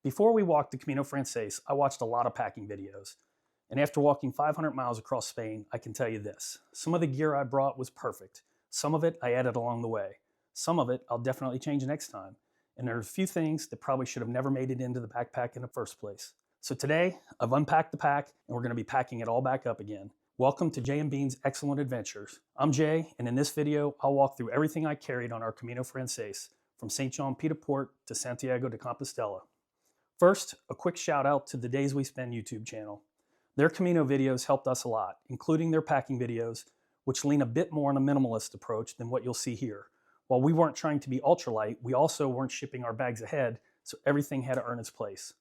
Before we walked the Camino Francés, I watched a lot of packing videos. And after walking 500 miles across Spain, I can tell you this. Some of the gear I brought was perfect. Some of it I added along the way. Some of it I'll definitely change next time. And there are a few things that probably should have never made it into the backpack in the first place. So today, I've unpacked the pack and we're going to be packing it all back up again. Welcome to Jay and Bean's Excellent Adventures. I'm Jay, and in this video, I'll walk through everything I carried on our Camino Francés, from Saint-Jean-Pied-de-Port to Santiago de Compostela. First, a quick shout out to the Days We Spend YouTube channel. Their Camino videos helped us a lot, including their packing videos, which lean a bit more on a minimalist approach than what you'll see here. While we weren't trying to be ultralight, we also weren't shipping our bags ahead, so everything had to earn its place.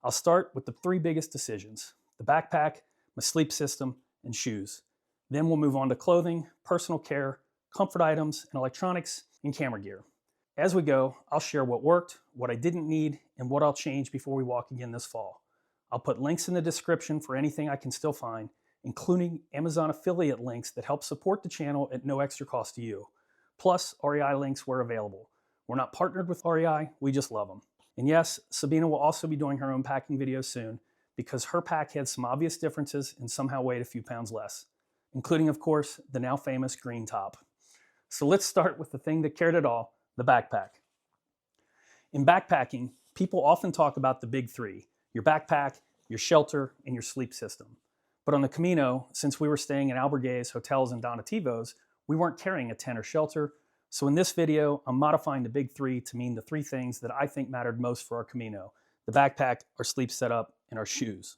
I'll start with the three biggest decisions: the backpack, my sleep system, and shoes. Then we'll move on to clothing, personal care, comfort items, and electronics, and camera gear. As we go, I'll share what worked, what I didn't need, and what I'll change before we walk again this fall. I'll put links in the description for anything I can still find, including Amazon affiliate links that help support the channel at no extra cost to you. Plus, REI links where available. We're not partnered with REI, we just love them. And yes, Sabina will also be doing her own packing video soon, because her pack had some obvious differences and somehow weighed a few pounds less, including, of course, the now famous green top. So let's start with the thing that carried it all, the backpack. In backpacking, people often talk about the big three: your backpack, your shelter, and your sleep system. But on the Camino, since we were staying in albergues, hotels, and donativos, we weren't carrying a tent or shelter. So in this video, I'm modifying the big three to mean the three things that I think mattered most for our Camino: the backpack, our sleep setup, and our shoes.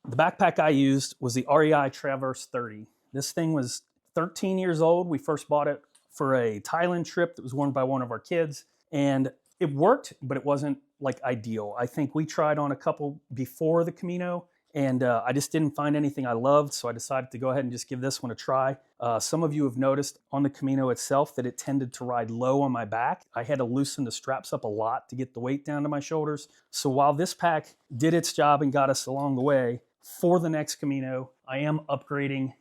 The backpack I used was the REI Traverse 30. This thing was 13 years old. We first bought it for a Thailand trip that was worn by one of our kids, and it worked, but it wasn't like ideal. I think we tried on a couple before the Camino, and I just didn't find anything I loved, so I decided to go ahead and just give this one a try. Some of you have noticed on the Camino itself that it tended to ride low on my back. I had to loosen the straps up a lot to get the weight down to my shoulders. So while this pack did its job and got us along the way, for the next Camino, I am upgrading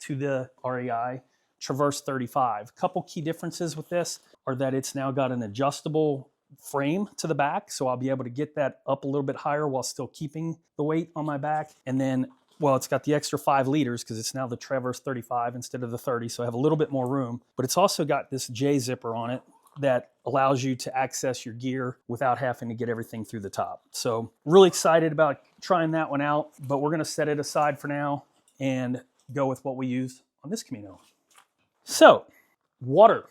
to the REI Traverse 35. A couple key differences with this are that it's now got an adjustable frame to the back, so I'll be able to get that up a little bit higher while still keeping the weight on my back. And then, well, it's got the extra 5 liters because it's now the Traverse 35 instead of the 30, so I have a little bit more room. But it's also got this J zipper on it that allows you to access your gear without having to get everything through the top. So really excited about trying that one out, but we're gonna set it aside for now and go with what we used on this Camino. So, water.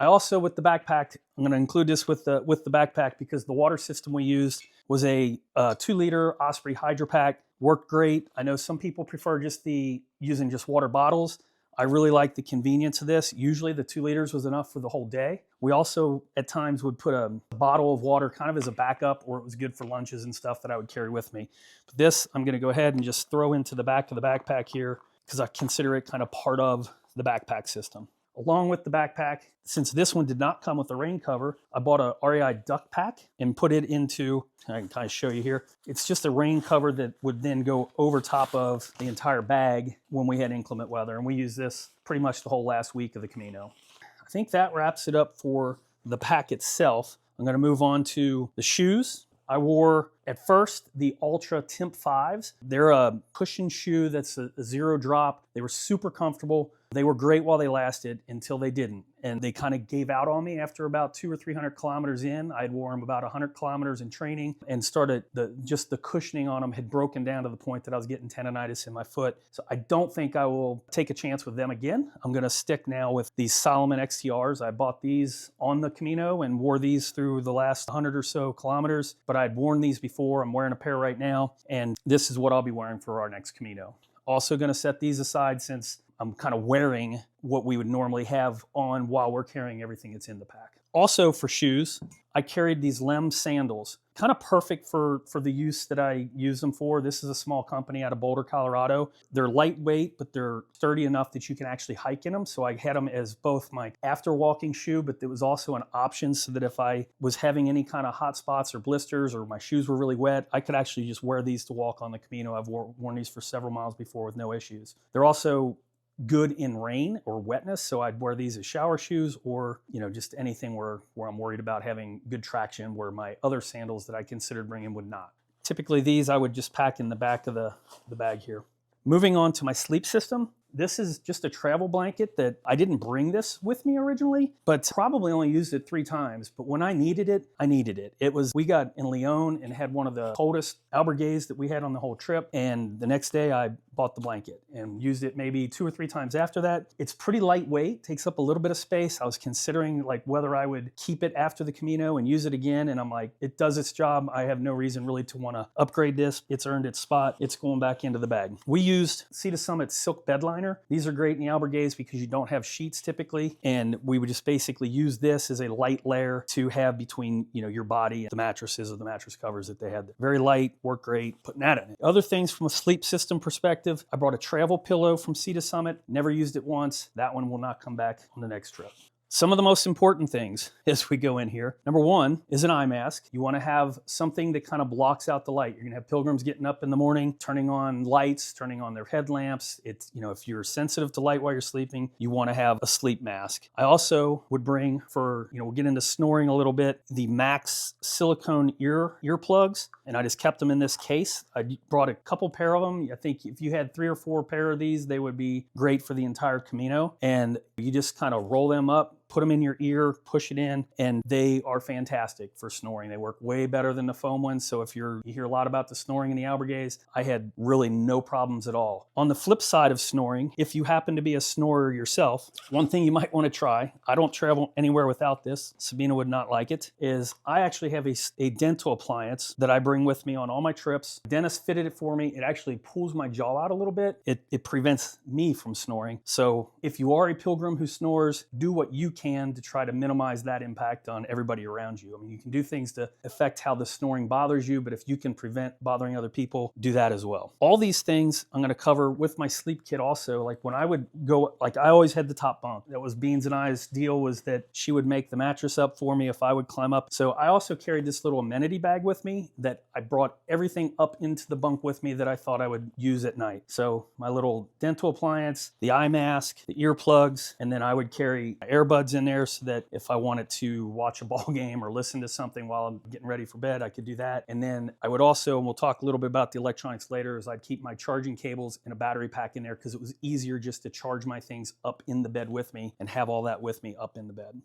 I also, with the backpack, I'm going to include this with the backpack because the water system we used was a 2-liter Osprey Hydro Pack. Worked great. I know some people prefer just using water bottles. I really like the convenience of this. Usually the 2 liters was enough for the whole day. We also at times would put a bottle of water kind of as a backup, or it was good for lunches and stuff that I would carry with me. But this I'm going to go ahead and just throw into the back of the backpack here because I consider it kind of part of the backpack system. Along with the backpack, since this one did not come with a rain cover, I bought a REI duck pack and put it into, I can kind of show you here, it's just a rain cover that would then go over top of the entire bag when we had inclement weather. And we used this pretty much the whole last week of the Camino. I think that wraps it up for the pack itself. I'm gonna move on to the shoes. I wore, at first, the Ultra Timp 5s. They're a cushion shoe that's a 0 drop. They were super comfortable. They were great while they lasted until they didn't. And they kind of gave out on me after about 200 or 300 kilometers in. I had worn them about 100 kilometers in training and started, just the cushioning on them had broken down to the point that I was getting tendonitis in my foot. So I don't think I will take a chance with them again. I'm gonna stick now with these Salomon XTRs. I bought these on the Camino and wore these through the last 100 or so kilometers, but I'd worn these before. I'm wearing a pair right now, and this is what I'll be wearing for our next Camino. Also gonna set these aside since I'm kind of wearing what we would normally have on while we're carrying everything that's in the pack. Also for shoes, I carried these Lem sandals. Kind of perfect for the use that I use them for. This is a small company out of Boulder, Colorado. They're lightweight, but they're sturdy enough that you can actually hike in them. So I had them as both my after walking shoe, but there was also an option so that if I was having any kind of hot spots or blisters or my shoes were really wet, I could actually just wear these to walk on the Camino. I've worn these for several miles before with no issues. They're also good in rain or wetness, so I'd wear these as shower shoes, or just anything where I'm worried about having good traction, where my other sandals that I considered bringing would not. Typically these I would just pack in the back of the bag here. Moving on to my sleep system. This is just a travel blanket that I didn't bring this with me originally, but probably only used it 3 times. But when I needed it, I needed it. We got in Lyon and had one of the coldest albergues that we had on the whole trip. And the next day I bought the blanket and used it maybe 2 or 3 times after that. It's pretty lightweight, takes up a little bit of space. I was considering like whether I would keep it after the Camino and use it again. And I'm like, it does its job. I have no reason really to want to upgrade this. It's earned its spot. It's going back into the bag. We used Sea to Summit silk bed liner. These are great in the albergues because you don't have sheets typically. And we would just basically use this as a light layer to have between, your body and the mattresses or the mattress covers that they had. Very light, work great, putting that in it. Other things from a sleep system perspective, I brought a travel pillow from Sea to Summit, never used it once. That one will not come back on the next trip. Some of the most important things as we go in here. Number 1 is an eye mask. You want to have something that kind of blocks out the light. You're going to have pilgrims getting up in the morning, turning on lights, turning on their headlamps. It's, if you're sensitive to light while you're sleeping, you want to have a sleep mask. I also would bring we'll get into snoring a little bit, the Max silicone earplugs, and I just kept them in this case. I brought a couple pair of them. I think if you had 3 or 4 pair of these, they would be great for the entire Camino. And you just kind of roll them up, put them in your ear, push it in, and they are fantastic for snoring. They work way better than the foam ones. So if you hear a lot about the snoring in the albergues, I had really no problems at all. On the flip side of snoring, if you happen to be a snorer yourself, one thing you might want to try, I don't travel anywhere without this, Sabina would not like it, is I actually have a dental appliance that I bring with me on all my trips. The dentist fitted it for me. It actually pulls my jaw out a little bit. It prevents me from snoring. So if you are a pilgrim who snores, do what you can to try to minimize that impact on everybody around you. I mean, you can do things to affect how the snoring bothers you, but if you can prevent bothering other people, do that as well. All these things I'm going to cover with my sleep kit also. Like when I would go, like I always had the top bunk. That was Beans and I's deal, was that she would make the mattress up for me if I would climb up. So I also carried this little amenity bag with me that I brought everything up into the bunk with me that I thought I would use at night. So my little dental appliance, the eye mask, the earplugs, and then I would carry earbuds in there so that if I wanted to watch a ball game or listen to something while I'm getting ready for bed, I could do that. And then I would also, and we'll talk a little bit about the electronics later, is I'd keep my charging cables and a battery pack in there because it was easier just to charge my things up in the bed with me and have all that with me up in the bed.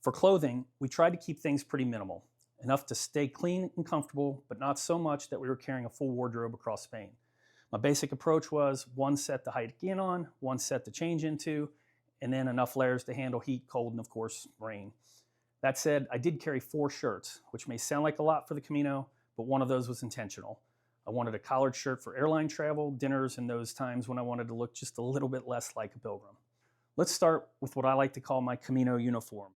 For clothing, we tried to keep things pretty minimal, enough to stay clean and comfortable, but not so much that we were carrying a full wardrobe across Spain. My basic approach was 1 set to hike in on, 1 set to change into, and then enough layers to handle heat, cold, and of course, rain. That said, I did carry 4 shirts, which may sound like a lot for the Camino, but one of those was intentional. I wanted a collared shirt for airline travel, dinners, and those times when I wanted to look just a little bit less like a pilgrim. Let's start with what I like to call my Camino uniform.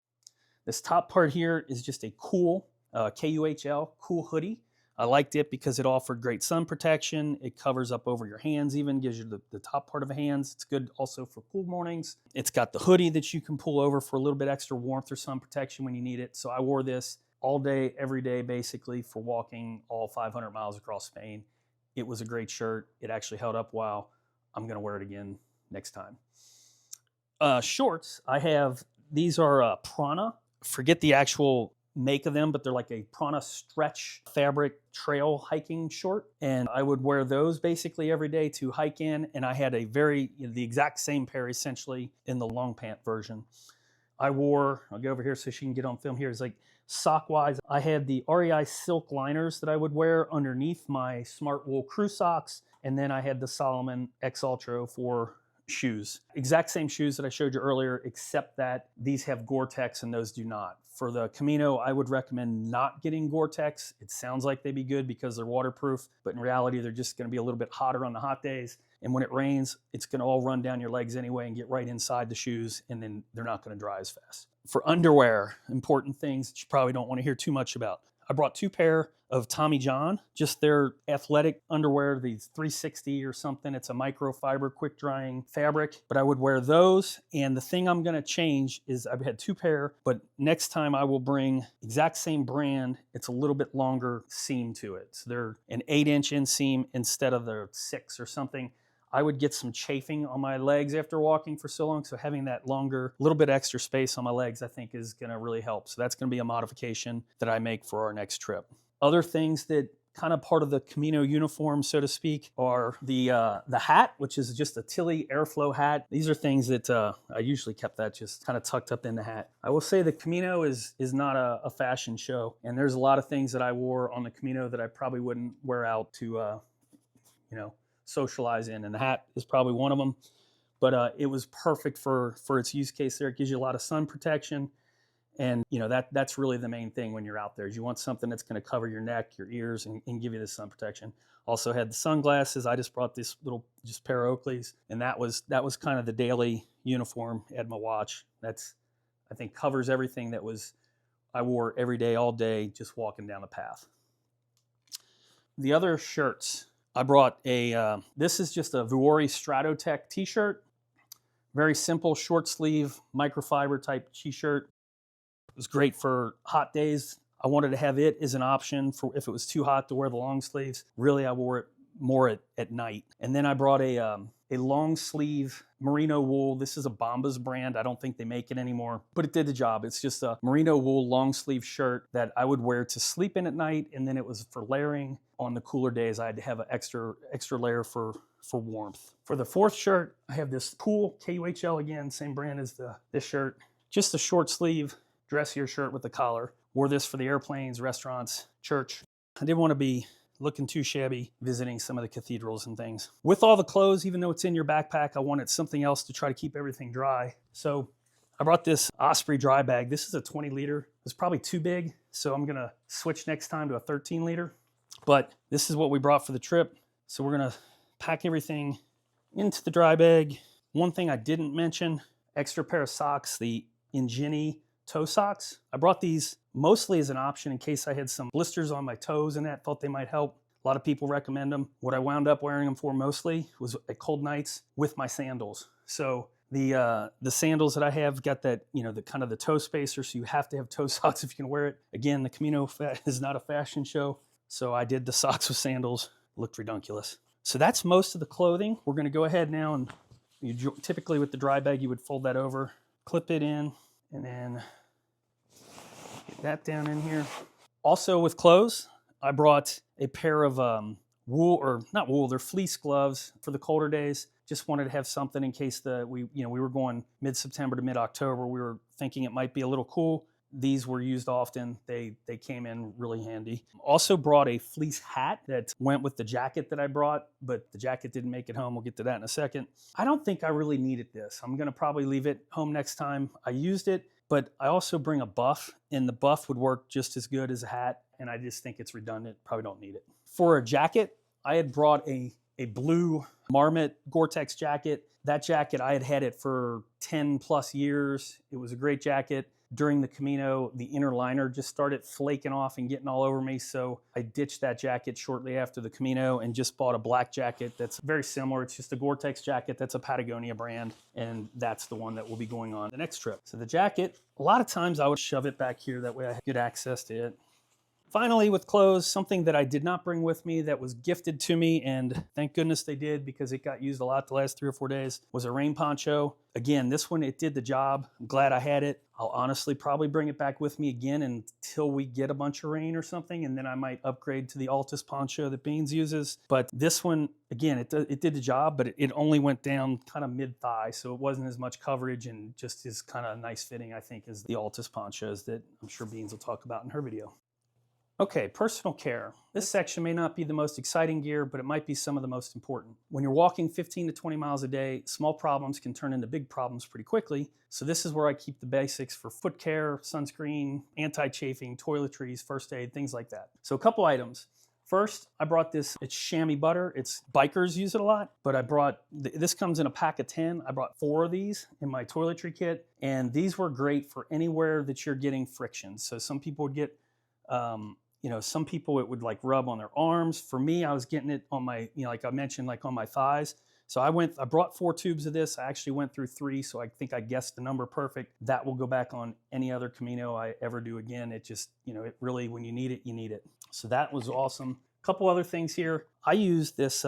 This top part here is just a KÜHL, KÜHL, KÜHL hoodie. I liked it because it offered great sun protection. It covers up over your hands even, gives you the top part of the hands. It's good also for cool mornings. It's got the hoodie that you can pull over for a little bit extra warmth or sun protection when you need it. So I wore this all day, every day, basically, for walking all 500 miles across Spain. It was a great shirt. It actually held up well. I'm going to wear it again next time. Shorts, I have, these are Prana. Forget the actual make of them, but they're like a Prana stretch fabric trail hiking short. And I would wear those basically every day to hike in. And I had the exact same pair essentially in the long pant version. I wore, I'll get over here so she can get on film here, is like sock wise, I had the REI silk liners that I would wear underneath my Smart Wool crew socks. And then I had the Salomon X Ultra for shoes. Exact same shoes that I showed you earlier, except that these have Gore-Tex and those do not. For the Camino, I would recommend not getting Gore-Tex. It sounds like they'd be good because they're waterproof, but in reality, they're just going to be a little bit hotter on the hot days. And when it rains, it's going to all run down your legs anyway and get right inside the shoes, and then they're not going to dry as fast. For underwear, important things that you probably don't want to hear too much about. I brought 2 pair of Tommy John, just their athletic underwear, these 360 or something. It's a microfiber, quick drying fabric, but I would wear those. And the thing I'm going to change is I've had 2 pair, but next time I will bring exact same brand. It's a little bit longer seam to it. So they're an 8-inch inseam instead of the 6 or something. I would get some chafing on my legs after walking for so long. So having that longer, little bit extra space on my legs, I think is gonna really help. So that's gonna be a modification that I make for our next trip. Other things that kind of part of the Camino uniform, so to speak, are the hat, which is just a Tilly airflow hat. These are things that I usually kept that just kind of tucked up in the hat. I will say the Camino is not a fashion show, and there's a lot of things that I wore on the Camino that I probably wouldn't wear out to, socialize in, and the hat is probably one of them. But it was perfect for its use case there. It gives you a lot of sun protection. And that's really the main thing when you're out there is you want something that's going to cover your neck, your ears, and give you the sun protection. Also had the sunglasses. I just brought this little just pair of Oakleys, and that was kind of the daily uniform. Had my watch. That's, I think, covers everything that I wore every day, all day, just walking down the path. The other shirts, I brought this is just a Vuori Strato t-shirt. Very simple, short sleeve, microfiber type t-shirt. It was great for hot days. I wanted to have it as an option for if it was too hot to wear the long sleeves. Really, I wore it more at night. And then I brought a long sleeve merino wool. This is a Bombas brand. I don't think they make it anymore, but it did the job. It's just a merino wool long sleeve shirt that I would wear to sleep in at night. And then it was for layering. On the cooler days, I had to have an extra layer for warmth. For the fourth shirt, I have this KÜHL, KÜHL again, same brand as this shirt. Just a short sleeve dressier shirt with a collar. Wore this for the airplanes, restaurants, church. I didn't want to be looking too shabby visiting some of the cathedrals and things. With all the clothes, even though it's in your backpack, I wanted something else to try to keep everything dry. So I brought this Osprey dry bag. This is a 20 liter. It's probably too big, so I'm gonna switch next time to a 13 liter. But this is what we brought for the trip. So we're gonna pack everything into the dry bag. One thing I didn't mention, extra pair of socks, the Ingeni toe socks. I brought these mostly as an option in case I had some blisters on my toes and thought they might help. A lot of people recommend them. What I wound up wearing them for mostly was at cold nights with my sandals. So the sandals that I have got that, the kind of the toe spacer, so you have to have toe socks if you can wear it. Again, the Camino is not a fashion show, so I did the socks with sandals. Looked redunculous. So that's most of the clothing. We're gonna go ahead now and typically with the dry bag, you would fold that over, clip it in, and then get that down in here. Also with clothes, I brought a pair of wool, or not wool, they're fleece gloves for the colder days. Just wanted to have something in case we were going mid-September to mid-October. We were thinking it might be a little cool. These were used often. They came in really handy. Also brought a fleece hat that went with the jacket that I brought, but the jacket didn't make it home. We'll get to that in a second. I don't think I really needed this. I'm gonna probably leave it home next time. I used it, but I also bring a buff, and the buff would work just as good as a hat, and I just think it's redundant. Probably don't need it. For a jacket, I had brought a blue Marmot Gore-Tex jacket. That jacket, I had it for 10 plus years. It was a great jacket. During the Camino, the inner liner just started flaking off and getting all over me, so I ditched that jacket shortly after the Camino and just bought a black jacket that's very similar. It's just a Gore-Tex jacket that's a Patagonia brand, and that's the one that will be going on the next trip. So the jacket, a lot of times I would shove it back here, that way I had good access to it. Finally, with clothes, something that I did not bring with me that was gifted to me, and thank goodness they did because it got used a lot the last 3 or 4 days, was a rain poncho. Again, this one, it did the job. I'm glad I had it. I'll honestly probably bring it back with me again until we get a bunch of rain or something, and then I might upgrade to the Altus poncho that Beans uses. But this one, again, it did the job, but it only went down kind of mid-thigh, so it wasn't as much coverage and just as kind of nice fitting, I think, as the Altus ponchos that I'm sure Beans will talk about in her video. Okay, personal care. This section may not be the most exciting gear, but it might be some of the most important. When you're walking 15 to 20 miles a day, small problems can turn into big problems pretty quickly. So this is where I keep the basics for foot care, sunscreen, anti-chafing, toiletries, first aid, things like that. So a couple items. First, I brought this, it's chamois butter. It's bikers use it a lot, but I brought, this comes in a pack of 10. I brought 4 of these in my toiletry kit, and these were great for anywhere that you're getting friction. So some people would get, some people it would like rub on their arms. For me, I was getting it on my, like I mentioned, like on my thighs. So I brought 4 tubes of this. I actually went through 3, so I think I guessed the number perfect. That will go back on any other Camino I ever do again. It just, it really, when you need it, you need it. So that was awesome. A couple other things here. I use this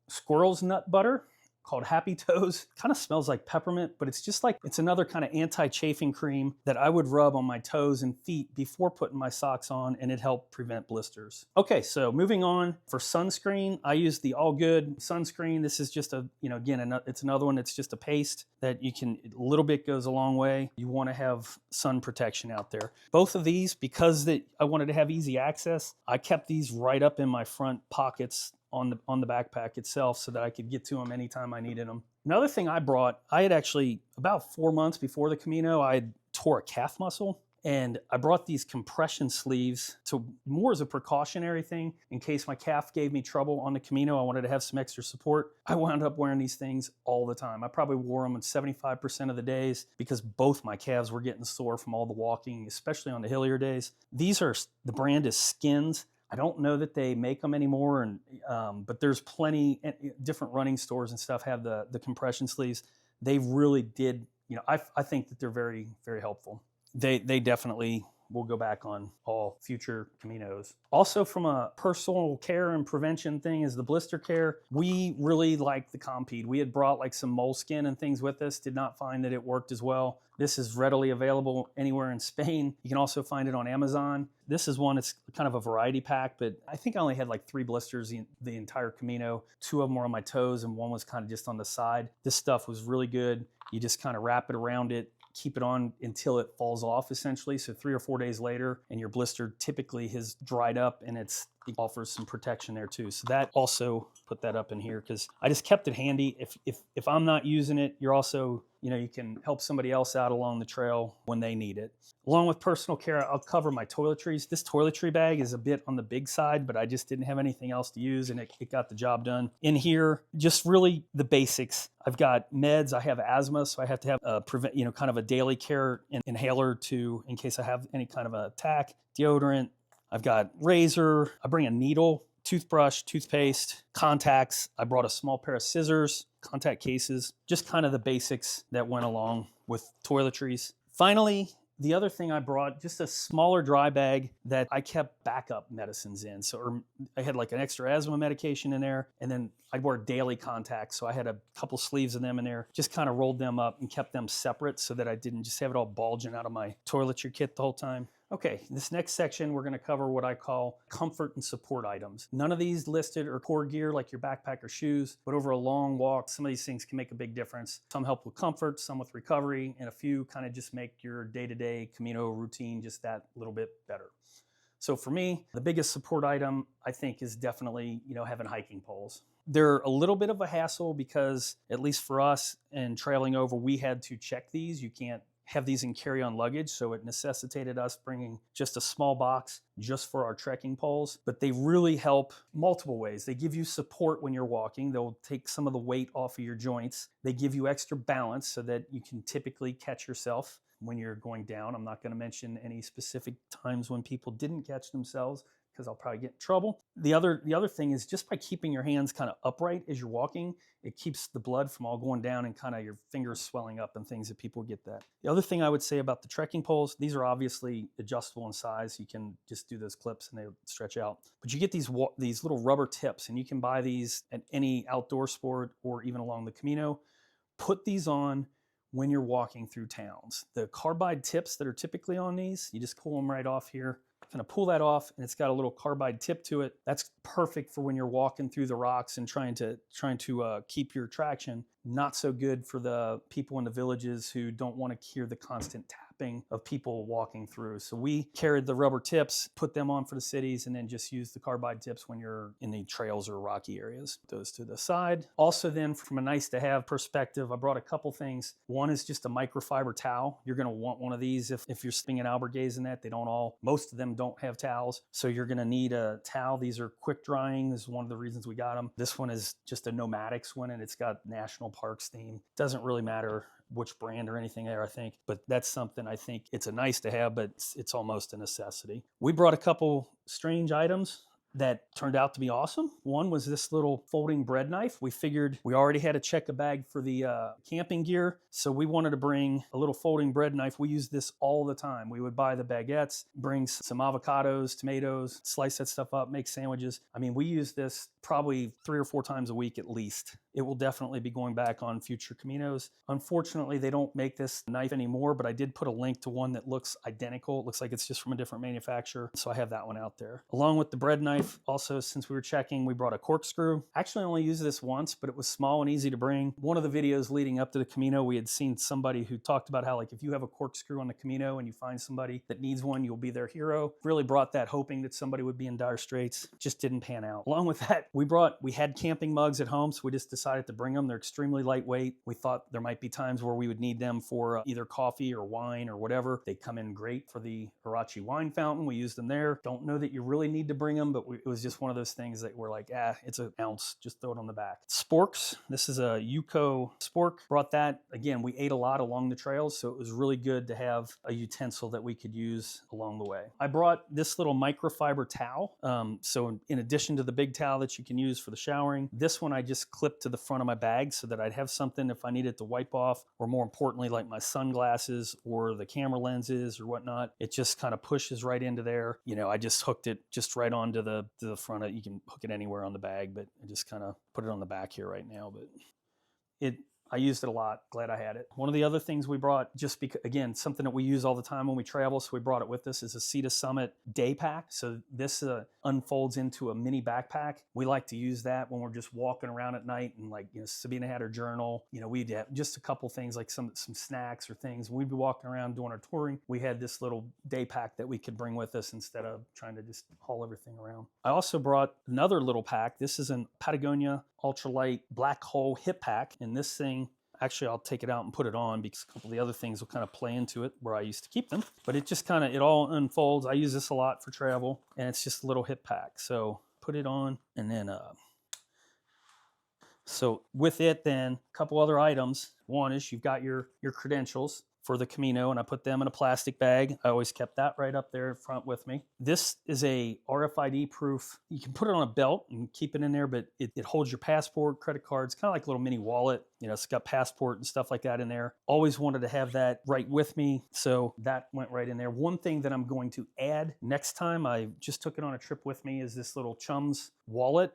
squirrel's nut butter. called Happy Toes. Kind of smells like peppermint, but it's just like, it's another kind of anti-chafing cream that I would rub on my toes and feet before putting my socks on, and it helped prevent blisters. Okay, so moving on, for sunscreen, I use the All Good sunscreen. This is just a, again, it's another one that's just a paste that you can, a little bit goes a long way. You want to have sun protection out there. Both of these, because I wanted to have easy access, I kept these right up in my front pockets on the backpack itself so that I could get to them anytime I needed them. Another thing I brought, I had actually, about 4 months before the Camino, I tore a calf muscle. And I brought these compression sleeves to more as a precautionary thing in case my calf gave me trouble on the Camino. I wanted to have some extra support. I wound up wearing these things all the time. I probably wore them on 75% of the days because both my calves were getting sore from all the walking, especially on the hillier days. The brand is Skins. I don't know that they make them anymore, but there's plenty, different running stores and stuff have the compression sleeves. They really did, I think that they're very, very helpful. They definitely will go back on all future Caminos. Also, from a personal care and prevention thing, is the blister care. We really like the Compeed. We had brought like some moleskin and things with us, did not find that it worked as well. This is readily available anywhere in Spain. You can also find it on Amazon. This is one, it's kind of a variety pack, but I think I only had like 3 blisters the entire Camino. 2 of them were on my toes and one was kind of just on the side. This stuff was really good. You just kind of wrap it around it, keep it on until it falls off essentially. So 3 or 4 days later, and your blister typically has dried up, and it offers some protection there too. So that also, put that up in here because I just kept it handy. If I'm not using it, you're also, you can help somebody else out along the trail when they need it. Along with personal care, I'll cover my toiletries. This toiletry bag is a bit on the big side, but I just didn't have anything else to use, and it got the job done. In here, just really the basics. I've got meds. I have asthma, so I have to have kind of a daily care inhaler in case I have any kind of an attack. Deodorant. I've got razor. I bring a needle, toothbrush, toothpaste, contacts. I brought a small pair of scissors, contact cases, just kind of the basics that went along with toiletries. Finally, the other thing I brought, just a smaller dry bag that I kept backup medicines in. So I had like an extra asthma medication in there, and then I wore daily contacts. So I had a couple sleeves of them in there, just kind of rolled them up and kept them separate so that I didn't just have it all bulging out of my toiletry kit the whole time. Okay, this next section, we're going to cover what I call comfort and support items. None of these listed are core gear like your backpack or shoes, but over a long walk, some of these things can make a big difference. Some help with comfort, some with recovery, and a few kind of just make your day-to-day Camino routine just that little bit better. So for me, the biggest support item, I think, is definitely, having hiking poles. They're a little bit of a hassle because, at least for us and traveling over, we had to check these. You can't have these in carry-on luggage, so it necessitated us bringing just a small box just for our trekking poles. But they really help multiple ways. They give you support when you're walking. They'll take some of the weight off of your joints. They give you extra balance so that you can typically catch yourself when you're going down. I'm not going to mention any specific times when people didn't catch themselves, because I'll probably get in trouble. The other thing is, just by keeping your hands kind of upright as you're walking, it keeps the blood from all going down and kind of your fingers swelling up and things, that people get that. The other thing I would say about the trekking poles, these are obviously adjustable in size. You can just do those clips and they stretch out. But you get these little rubber tips, and you can buy these at any outdoor sport or even along the Camino. Put these on when you're walking through towns. The carbide tips that are typically on these, you just pull them right off here. Kind of pull that off, and it's got a little carbide tip to it. That's perfect for when you're walking through the rocks and trying to keep your traction. Not so good for the people in the villages who don't want to hear the constant tapping of people walking through. So we carried the rubber tips, put them on for the cities, and then just use the carbide tips when you're in the trails or rocky areas. Those to the side. Also then, from a nice to have perspective, I brought a couple things. One is just a microfiber towel. You're going to want one of these if you're spinning an albergaze in that. Most of them don't have towels. So you're going to need a towel. These are quick drying. This is one of the reasons we got them. This one is just a Nomadics one, and it's got national parks theme. Doesn't really matter which brand or anything there, I think, but that's something I think it's a nice to have, but it's almost a necessity. We brought a couple strange items. that turned out to be awesome. One was this little folding bread knife. We figured we already had to check a bag for the camping gear, so we wanted to bring a little folding bread knife. We use this all the time. We would buy the baguettes, bring some avocados, tomatoes, slice that stuff up, make sandwiches. I mean, we use this probably 3 or 4 times a week at least. It will definitely be going back on future Caminos. Unfortunately, they don't make this knife anymore, but I did put a link to one that looks identical. It looks like it's just from a different manufacturer, so I have that one out there. Along with the bread knife, also, since we were checking, we brought a corkscrew. Actually, I only used this once, but it was small and easy to bring. One of the videos leading up to the Camino, we had seen somebody who talked about how, like, if you have a corkscrew on the Camino and you find somebody that needs one, you'll be their hero. Really brought that hoping that somebody would be in dire straits. Just didn't pan out. Along with that, we had camping mugs at home, so we just decided to bring them. They're extremely lightweight. We thought there might be times where we would need them for either coffee or wine or whatever. They come in great for the Irachi wine fountain. We used them there. Don't know that you really need to bring them, but it was just one of those things that we're like, it's an ounce, just throw it on the back. Sporks, this is a Yuko spork. Brought that. Again, we ate a lot along the trails, so it was really good to have a utensil that we could use along the way. I brought this little microfiber towel. So in addition to the big towel that you can use for the showering, this one I just clipped to the front of my bag so that I'd have something if I needed to wipe off, or more importantly, like my sunglasses or the camera lenses or whatnot. It just kind of pushes right into there. You know, I just hooked it just right onto the front. You can hook it anywhere on the bag, but I just kind of put it on the back here right now. But I used it a lot. Glad I had it. One of the other things we brought, just because, again, something that we use all the time when we travel, so we brought it with us, is a Sea to Summit day pack. So this unfolds into a mini backpack. We like to use that when we're just walking around at night, and like, Sabina had her journal. We'd have just a couple things like some snacks or things. We'd be walking around doing our touring. We had this little day pack that we could bring with us instead of trying to just haul everything around. I also brought another little pack. This is a Patagonia ultralight black hole hip pack, and this thing, actually, I'll take it out and put it on because a couple of the other things will kind of play into it where I used to keep them. But it just it all unfolds. I use this a lot for travel, and it's just a little hip pack. So put it on, and then, so with it then, a couple other items. One is you've got your credentials for the Camino, and I put them in a plastic bag. I always kept that right up there in front with me. This is a RFID proof. You can put it on a belt and keep it in there, but it holds your passport, credit cards, kind of like a little mini wallet. It's got passport and stuff like that in there. Always wanted to have that right with me, so that went right in there. One thing that I'm going to add next time, I just took it on a trip with me, is this little Chums wallet.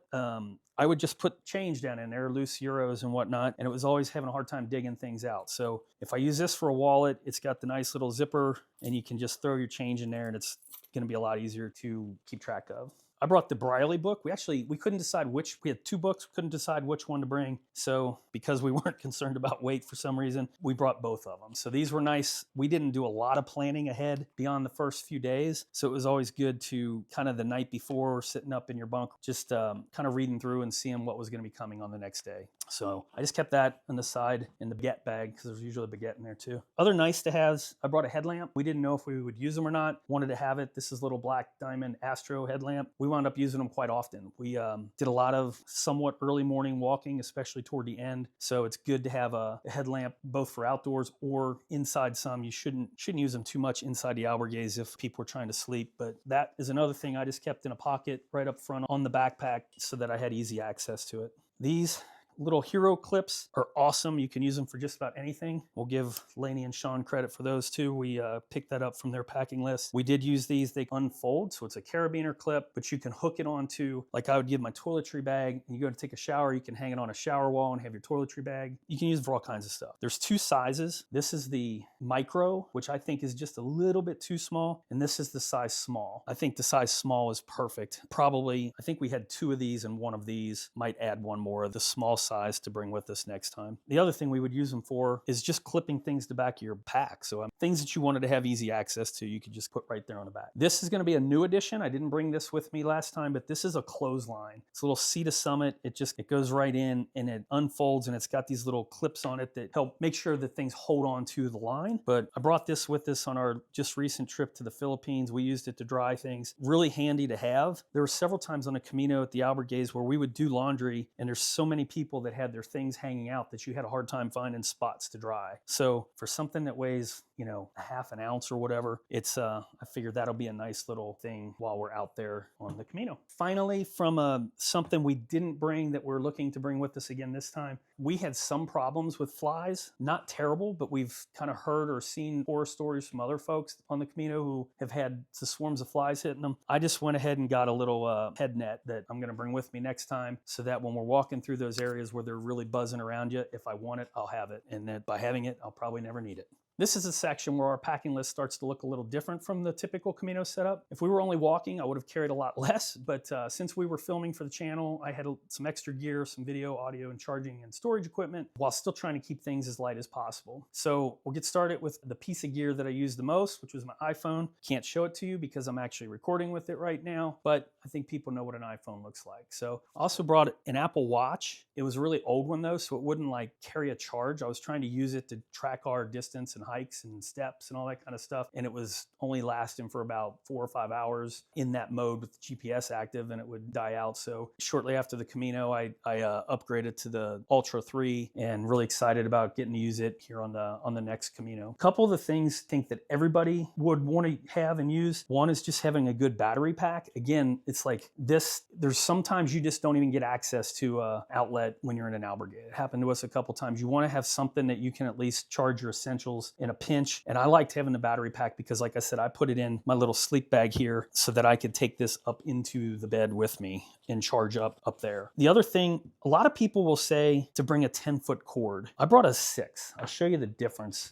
I would just put change down in there, loose euros and whatnot, and it was always having a hard time digging things out. So if I use this for a wallet, it's got the nice little zipper, and you can just throw your change in there, and it's going to be a lot easier to keep track of. I brought the Briley book. We couldn't decide we had 2 books, couldn't decide which one to bring. So because we weren't concerned about weight for some reason, we brought both of them. So these were nice. We didn't do a lot of planning ahead beyond the first few days. So it was always good to kind of the night before, sitting up in your bunk, just kind of reading through and seeing what was going to be coming on the next day. So I just kept that on the side in the baguette bag because there's usually a baguette in there too. Other nice to haves, I brought a headlamp. We didn't know if we would use them or not. Wanted to have it. This is a little black diamond Astro headlamp. We wound up using them quite often. We did a lot of somewhat early morning walking, especially toward the end. So it's good to have a headlamp both for outdoors or inside some. You shouldn't use them too much inside the albergues if people are trying to sleep. But that is another thing I just kept in a pocket right up front on the backpack so that I had easy access to it. These little hero clips are awesome. You can use them for just about anything. We'll give Lainey and Sean credit for those too. We picked that up from their packing list. We did use these. They unfold, so it's a carabiner clip, but you can hook it onto, like I would give my toiletry bag, and you go to take a shower, you can hang it on a shower wall and have your toiletry bag. You can use it for all kinds of stuff. There's 2 sizes. This is the micro, which I think is just a little bit too small, and this is the size small. I think the size small is perfect. Probably, I think we had 2 of these and one of these. Might add one more of the small size to bring with us next time. The other thing we would use them for is just clipping things to the back of your pack. So things that you wanted to have easy access to, you could just put right there on the back. This is going to be a new addition. I didn't bring this with me last time, but this is a clothesline. It's a little Sea to Summit. It goes right in and it unfolds, and it's got these little clips on it that help make sure that things hold on to the line. But I brought this with us on our just recent trip to the Philippines. We used it to dry things. Really handy to have. There were several times on the Camino at the albergues where we would do laundry, and there's so many people that had their things hanging out that you had a hard time finding spots to dry. So for something that weighs you know, a half an ounce or whatever. It's, I figured that'll be a nice little thing while we're out there on the Camino. Finally, from something we didn't bring that we're looking to bring with us again this time, we had some problems with flies. Not terrible, but we've kind of heard or seen horror stories from other folks on the Camino who have had the swarms of flies hitting them. I just went ahead and got a little head net that I'm going to bring with me next time, so that when we're walking through those areas where they're really buzzing around you, if I want it, I'll have it. And that by having it, I'll probably never need it. This is a section where our packing list starts to look a little different from the typical Camino setup. If we were only walking, I would have carried a lot less, but since we were filming for the channel, I had some extra gear, some video, audio, and charging and storage equipment, while still trying to keep things as light as possible. So we'll get started with the piece of gear that I used the most, which was my iPhone. Can't show it to you because I'm actually recording with it right now, but I think people know what an iPhone looks like. So I also brought an Apple Watch. It was a really old one though, so it wouldn't like carry a charge. I was trying to use it to track our distance and hikes and steps and all that kind of stuff, and it was only lasting for about 4 or 5 hours in that mode with the GPS active, and it would die out. So shortly after the Camino, I upgraded to the Ultra 3, and really excited about getting to use it here on the next Camino. A couple of the things I think that everybody would want to have and use. One is just having a good battery pack. Again, it's like this, there's sometimes you just don't even get access to an outlet when you're in an albergue. It happened to us a couple times. You want to have something that you can at least charge your essentials in a pinch. And I liked having the battery pack because, like I said, I put it in my little sleep bag here so that I could take this up into the bed with me and charge up there. The other thing, a lot of people will say to bring a 10-foot cord. I brought a 6. I'll show you the difference.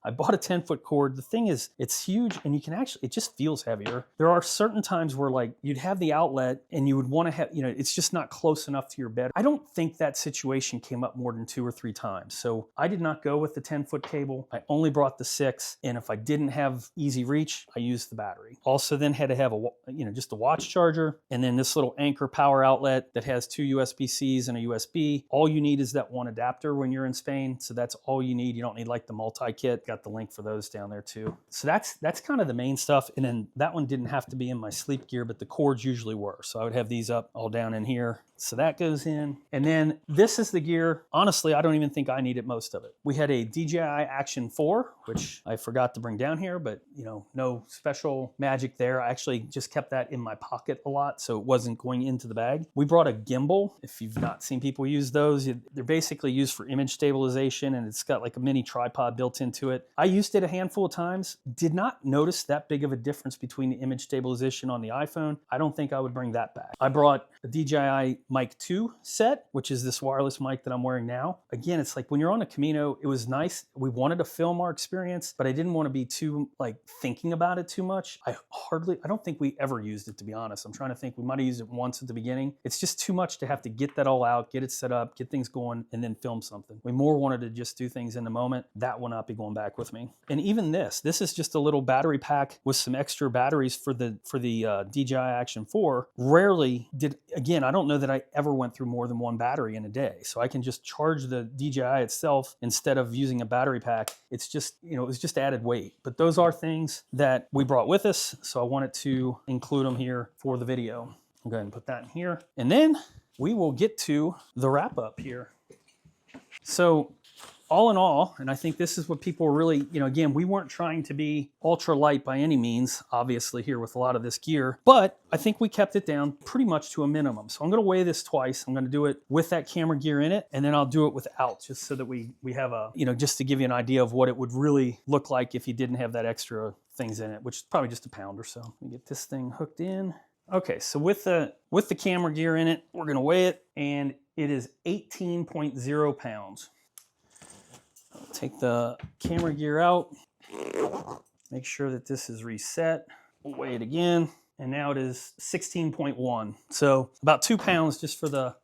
I bought a 10-foot cord. The thing is, it's huge, and you can actually, it just feels heavier. There are certain times where like you'd have the outlet and you would want to have, you know, it's just not close enough to your bed. I don't think that situation came up more than 2 or 3 times. So I did not go with the 10-foot cable. I only brought the 6, and if I didn't have easy reach, I used the battery. Also then had to have just a watch charger, and then this little Anchor power outlet that has 2 USB-Cs and a USB. All you need is that one adapter when you're in Spain, so that's all you need. You don't need like the multi-kit. Got the link for those down there too. So that's kind of the main stuff, and then that one didn't have to be in my sleep gear, but the cords usually were. So I would have these up all down in here. So that goes in. And then this is the gear. Honestly, I don't even think I needed most of it. We had a DJI Action 4, which I forgot to bring down here, but you know, no special magic there. I actually just kept that in my pocket a lot, so it wasn't going into the bag. We brought a gimbal. If you've not seen people use those, they're basically used for image stabilization, and it's got like a mini tripod built into it. I used it a handful of times. Did not notice that big of a difference between the image stabilization on the iPhone. I don't think I would bring that back. I brought a DJI Mic 2 set, which is this wireless mic that I'm wearing now. Again, it's like when you're on a Camino, it was nice. We wanted to film our experience, but I didn't want to be too like thinking about it too much. I don't think we ever used it, to be honest. I'm trying to think. We might have used it once at the beginning. It's just too much to have to get that all out, get it set up, get things going, and then film something. We more wanted to just do things in the moment. That will not be going back with me. And even this is just a little battery pack with some extra batteries for the DJI Action 4. Rarely did, again, I don't know that I ever went through more than 1 battery in a day. So I can just charge the DJI itself instead of using a battery pack. It's just, you know, it was just added weight. But those are things that we brought with us, so I wanted to include them here for the video. I'll go ahead and put that in here. And then we will get to the wrap up here. So all in all, and I think this is what people really, you know, again, we weren't trying to be ultra light by any means, obviously here with a lot of this gear, but I think we kept it down pretty much to a minimum. So I'm going to weigh this twice. I'm going to do it with that camera gear in it, and then I'll do it without, just so that we have a, you know, just to give you an idea of what it would really look like if you didn't have that extra things in it, which is probably just a pound or so. Let me get this thing hooked in. Okay, so with the camera gear in it, we're going to weigh it, and it is 18.0 pounds. I'll take the camera gear out, make sure that this is reset. We'll weigh it again, and now it is 16.1. So about 2 pounds just for the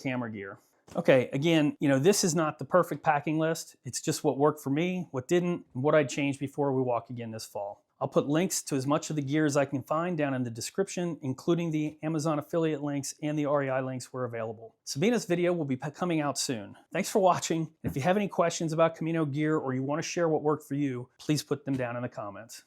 camera gear. Okay, again, you know, this is not the perfect packing list. It's just what worked for me, what didn't, and what I'd change before we walk again this fall. I'll put links to as much of the gear as I can find down in the description, including the Amazon affiliate links and the REI links where available. Sabina's video will be coming out soon. Thanks for watching. If you have any questions about Camino gear or you want to share what worked for you, please put them down in the comments.